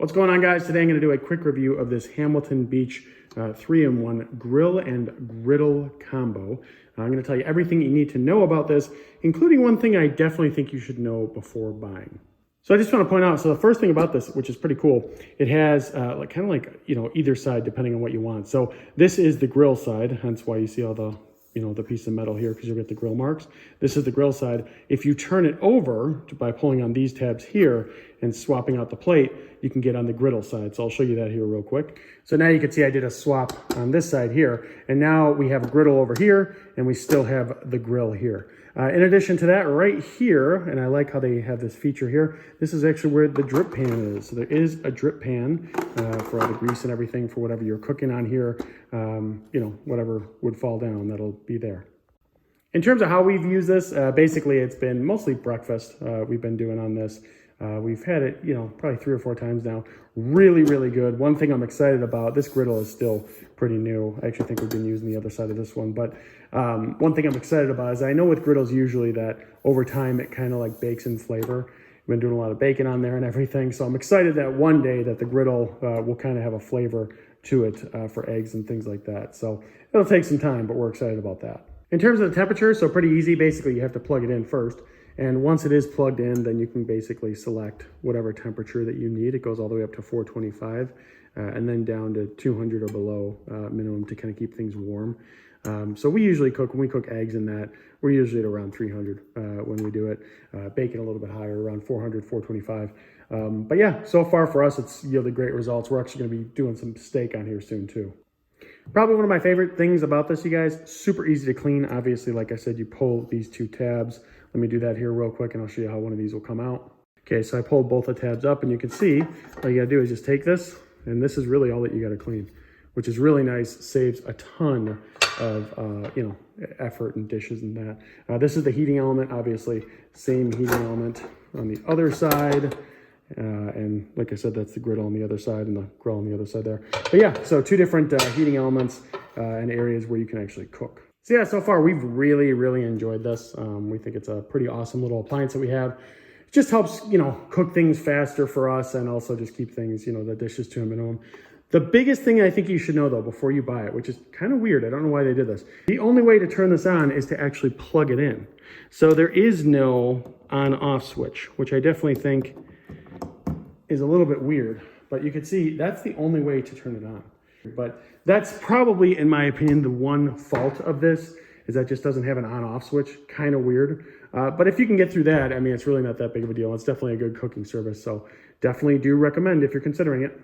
What's going on, guys? Today I'm going to do a quick review of this Hamilton Beach 3-in-1 grill and griddle combo. I'm going to tell you everything you need to know about this, including one thing I definitely think you should know before buying. So I just want to point out, so the first thing about this, which is pretty cool, it has either side depending on what you want. So this is the grill side, hence why you see all the the piece of metal here, because you'll get the grill marks. This is the grill side. If you turn it over by pulling on these tabs here and swapping out the plate, you can get on the griddle side. So I'll show you that here real quick. So now you can see I did a swap on this side here, and now we have a griddle over here and we still have the grill here. In addition to that, right here, and I like how they have this feature here, this is actually where the drip pan is. So there is a drip pan for all the grease and everything for whatever you're cooking on here. Whatever would fall down, that'll be there. In terms of how we've used this, basically it's been mostly breakfast we've been doing on this. We've had it, probably 3 or 4 times now. Really, really good. One thing I'm excited about, this griddle is still pretty new. I actually think we've been using the other side of this one. But one thing I'm excited about is I know with griddles usually that over time it kind of like bakes in flavor. We've been doing a lot of bacon on there and everything. So I'm excited that one day that the griddle will kind of have a flavor to it for eggs and things like that. So it'll take some time, but we're excited about that. In terms of the temperature, so pretty easy. Basically, you have to plug it in first. And once it is plugged in, then you can basically select whatever temperature that you need. It goes all the way up to 425 and then down to 200 or below minimum to kind of keep things warm. So we usually cook, when we cook eggs in that, we're usually at around 300 when we do it. Bacon a little bit higher, around 400, 425. But yeah, so far for us, it's yielded great results. We're actually going to be doing some steak on here soon too. Probably one of my favorite things about this, you guys, super easy to clean. Obviously, like I said, you pull these 2 tabs. Let me do that here real quick and I'll show you how one of these will come out. Okay, so I pulled both the tabs up and you can see all you gotta do is just take this, and this is really all that you gotta clean, which is really nice, saves a ton of effort and dishes and that. This is the heating element, obviously, same heating element on the other side. And like I said, that's the griddle on the other side and the grill on the other side there. But yeah, so 2 different heating elements and areas where you can actually cook. So yeah, so far we've really, really enjoyed this. We think it's a pretty awesome little appliance that we have. It just helps, cook things faster for us and also just keep things, the dishes to a minimum. The biggest thing I think you should know though before you buy it, which is kind of weird, I don't know why they did this. The only way to turn this on is to actually plug it in. So there is no on-off switch, which I definitely think is a little bit weird, but you can see that's the only way to turn it on. But that's probably, in my opinion, the one fault of this is that it just doesn't have an on-off switch. Kind of weird. But if you can get through that, I mean, it's really not that big of a deal. It's definitely a good cooking service. So definitely do recommend if you're considering it.